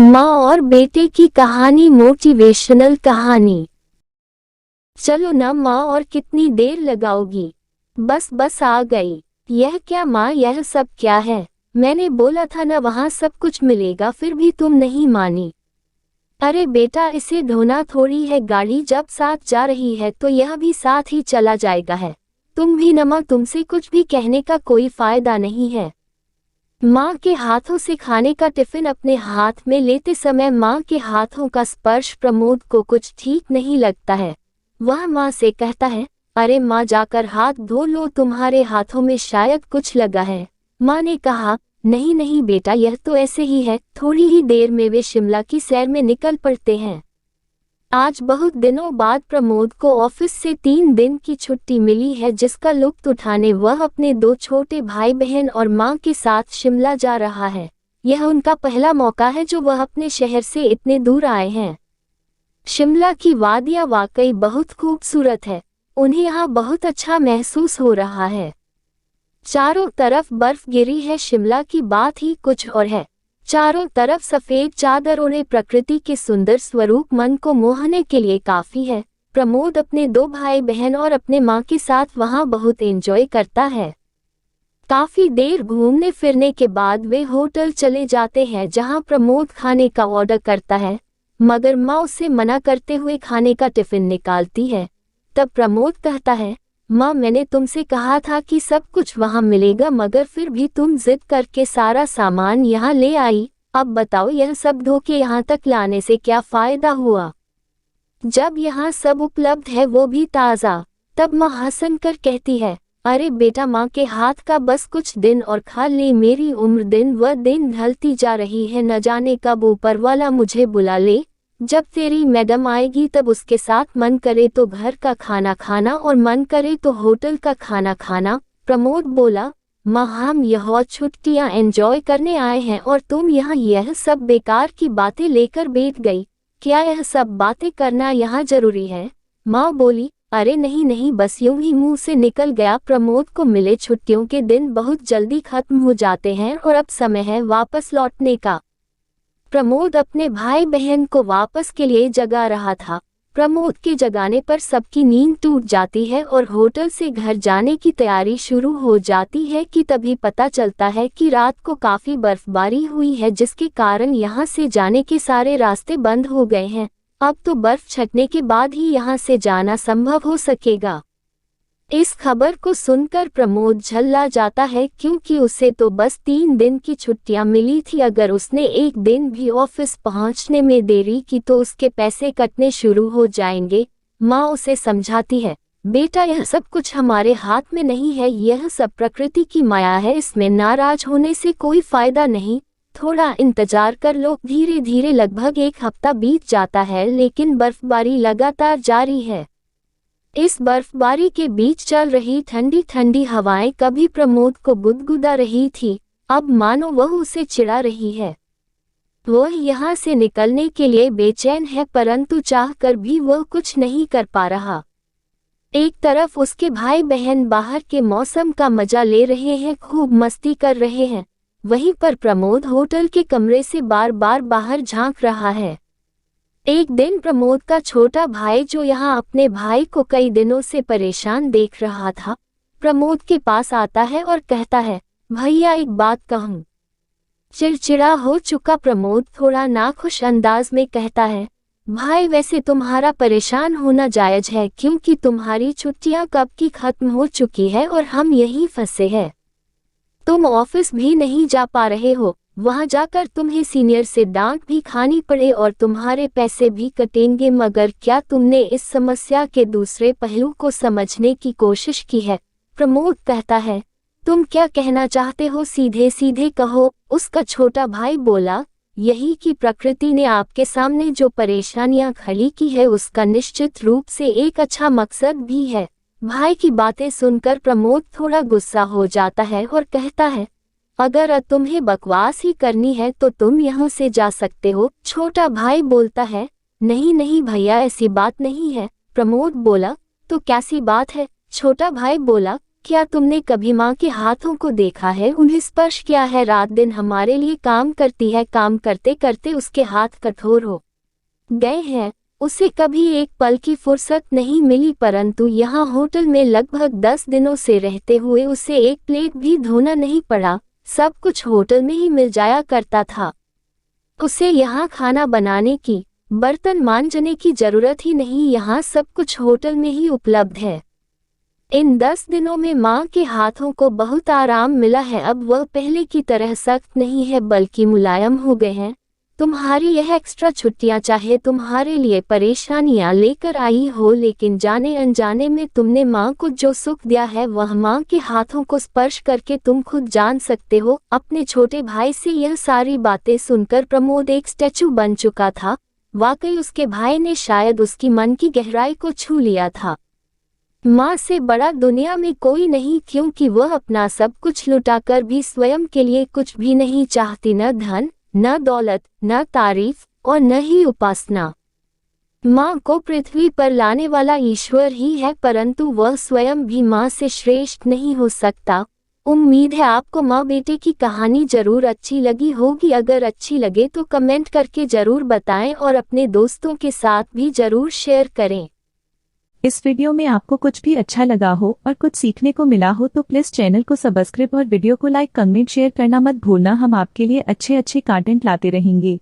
माँ और बेटे की कहानी, मोटिवेशनल कहानी। चलो ना माँ, और कितनी देर लगाओगी? बस बस आ गई। यह क्या माँ, यह सब क्या है? मैंने बोला था ना वहाँ सब कुछ मिलेगा, फिर भी तुम नहीं मानी। अरे बेटा, इसे ढोना थोड़ी है, गाड़ी जब साथ जा रही है तो यह भी साथ ही चला जाएगा है। तुम भी न माँ, तुमसे कुछ भी कहने का कोई फायदा नहीं है। माँ के हाथों से खाने का टिफिन अपने हाथ में लेते समय माँ के हाथों का स्पर्श प्रमोद को कुछ ठीक नहीं लगता है। वह माँ से कहता है, अरे माँ, जाकर हाथ धो लो, तुम्हारे हाथों में शायद कुछ लगा है। माँ ने कहा, नहीं नहीं बेटा, यह तो ऐसे ही है। थोड़ी ही देर में वे शिमला की सैर में निकल पड़ते हैं। आज बहुत दिनों बाद प्रमोद को ऑफिस से 3 दिन की छुट्टी मिली है, जिसका लुत्फ उठाने वह अपने 2 छोटे भाई बहन और मां के साथ शिमला जा रहा है। यह उनका पहला मौका है जो वह अपने शहर से इतने दूर आए हैं। शिमला की वादियां वाकई बहुत खूबसूरत है। उन्हें यहाँ बहुत अच्छा महसूस हो रहा है। चारों तरफ बर्फ गिरी है। शिमला की बात ही कुछ और है। चारों तरफ सफेद चादर ओढ़े प्रकृति के सुंदर स्वरूप मन को मोहने के लिए काफी है। प्रमोद अपने 2 भाई बहन और अपने माँ के साथ वहाँ बहुत एंजॉय करता है। काफी देर घूमने फिरने के बाद वे होटल चले जाते हैं, जहाँ प्रमोद खाने का ऑर्डर करता है, मगर माँ उसे मना करते हुए खाने का टिफिन निकालती है। तब प्रमोद कहता है, माँ, मैंने तुमसे कहा था कि सब कुछ वहाँ मिलेगा, मगर फिर भी तुम जिद करके सारा सामान यहाँ ले आई। अब बताओ, यह सब धोखे यहाँ तक लाने से क्या फायदा हुआ, जब यहाँ सब उपलब्ध है, वो भी ताज़ा। तब माँ हंसन कर कहती है, अरे बेटा, माँ के हाथ का बस कुछ दिन और खा ले। मेरी उम्र दिन व दिन ढलती जा रही है, न जाने कब ऊपर वाला मुझे बुला ले। जब तेरी मैडम आएगी तब उसके साथ मन करे तो घर का खाना खाना और मन करे तो होटल का खाना खाना। प्रमोद बोला, माँ, हम यह छुट्टियाँ एंजॉय करने आए हैं और तुम यहाँ यह सब बेकार की बातें लेकर बैठ गई। क्या यह सब बातें करना यहाँ जरूरी है? माँ बोली, अरे नहीं नहीं, बस यूं ही मुंह से निकल गया। प्रमोद को मिले छुट्टियों के दिन बहुत जल्दी खत्म हो जाते हैं और अब समय है वापस लौटने का। प्रमोद अपने भाई बहन को वापस के लिए जगा रहा था। प्रमोद के जगाने पर सबकी नींद टूट जाती है और होटल से घर जाने की तैयारी शुरू हो जाती है कि तभी पता चलता है कि रात को काफी बर्फबारी हुई है, जिसके कारण यहाँ से जाने के सारे रास्ते बंद हो गए हैं। अब तो बर्फ छटने के बाद ही यहाँ से जाना संभव हो सकेगा। इस खबर को सुनकर प्रमोद झल्ला जाता है, क्योंकि उसे तो बस 3 दिन की छुट्टियां मिली थी। अगर उसने एक दिन भी ऑफिस पहुंचने में देरी की तो उसके पैसे कटने शुरू हो जाएंगे। माँ उसे समझाती है, बेटा, यह सब कुछ हमारे हाथ में नहीं है, यह सब प्रकृति की माया है, इसमें नाराज होने से कोई फायदा नहीं। थोड़ा इंतजार कर लो। धीरे धीरे लगभग 1 हफ्ता बीत जाता है, लेकिन बर्फबारी लगातार जारी है। इस बर्फबारी के बीच चल रही ठंडी ठंडी हवाएं कभी प्रमोद को गुदगुदा रही थी, अब मानो वह उसे चिढ़ा रही है। वह यहाँ से निकलने के लिए बेचैन है, परंतु चाहकर भी वह कुछ नहीं कर पा रहा। एक तरफ उसके भाई बहन बाहर के मौसम का मजा ले रहे हैं, खूब मस्ती कर रहे हैं, वहीं पर प्रमोद होटल के कमरे से बार बार बाहर झांक रहा है। एक दिन प्रमोद का छोटा भाई, जो यहाँ अपने भाई को कई दिनों से परेशान देख रहा था, प्रमोद के पास आता है और कहता है, भैया, एक बात कहूँ? चिड़चिड़ा हो चुका प्रमोद थोड़ा नाखुश अंदाज में कहता है, भाई, वैसे तुम्हारा परेशान होना जायज है, क्योंकि तुम्हारी छुट्टियां कब की खत्म हो चुकी है और हम यहीं फंसे हैं। तुम ऑफिस भी नहीं जा पा रहे हो, वहां जाकर तुम्हें सीनियर से डांट भी खानी पड़े और तुम्हारे पैसे भी कटेंगे। मगर क्या तुमने इस समस्या के दूसरे पहलू को समझने की कोशिश की है? प्रमोद कहता है, तुम क्या कहना चाहते हो, सीधे सीधे कहो। उसका छोटा भाई बोला, यही कि प्रकृति ने आपके सामने जो परेशानियां खड़ी की है, उसका निश्चित रूप से एक अच्छा मकसद भी है। भाई की बातें सुनकर प्रमोद थोड़ा गुस्सा हो जाता है और कहता है, अगर तुम्हें बकवास ही करनी है तो तुम यहाँ से जा सकते हो। छोटा भाई बोलता है, नहीं नहीं भैया, ऐसी बात नहीं है। प्रमोद बोला, तो कैसी बात है? छोटा भाई बोला, क्या तुमने कभी माँ के हाथों को देखा है, उन्हें स्पर्श किया है? रात दिन हमारे लिए काम करती है, काम करते करते उसके हाथ कठोर हो गए हैं। उसे कभी एक पल की फुर्सत नहीं मिली, परंतु यहाँ होटल में लगभग 10 दिनों से रहते हुए उसे एक प्लेट भी धोना नहीं पड़ा। सब कुछ होटल में ही मिल जाया करता था। उसे यहाँ खाना बनाने की, बर्तन मांजने की जरूरत ही नहीं, यहाँ सब कुछ होटल में ही उपलब्ध है। इन 10 दिनों में माँ के हाथों को बहुत आराम मिला है। अब वह पहले की तरह सख्त नहीं है बल्कि मुलायम हो गए हैं। तुम्हारी यह एक्स्ट्रा छुट्टियाँ चाहे तुम्हारे लिए परेशानियाँ लेकर आई हो, लेकिन जाने अनजाने में तुमने माँ को जो सुख दिया है वह माँ के हाथों को स्पर्श करके तुम खुद जान सकते हो। अपने छोटे भाई से यह सारी बातें सुनकर प्रमोद एक स्टैचू बन चुका था। वाकई उसके भाई ने शायद उसकी मन की गहराई को छू लिया था। माँ से बड़ा दुनिया में कोई नहीं, क्योंकि वह अपना सब कुछ लुटाकर भी स्वयं के लिए कुछ भी नहीं चाहती, न धन, न दौलत, न तारीफ और न ही उपासना। माँ को पृथ्वी पर लाने वाला ईश्वर ही है, परंतु वह स्वयं भी माँ से श्रेष्ठ नहीं हो सकता। उम्मीद है आपको माँ बेटे की कहानी जरूर अच्छी लगी होगी। अगर अच्छी लगे तो कमेंट करके जरूर बताएं और अपने दोस्तों के साथ भी जरूर शेयर करें। इस वीडियो में आपको कुछ भी अच्छा लगा हो और कुछ सीखने को मिला हो तो प्लीज चैनल को सब्सक्राइब और वीडियो को लाइक, कमेंट, शेयर करना मत भूलना। हम आपके लिए अच्छे कंटेंट लाते रहेंगे।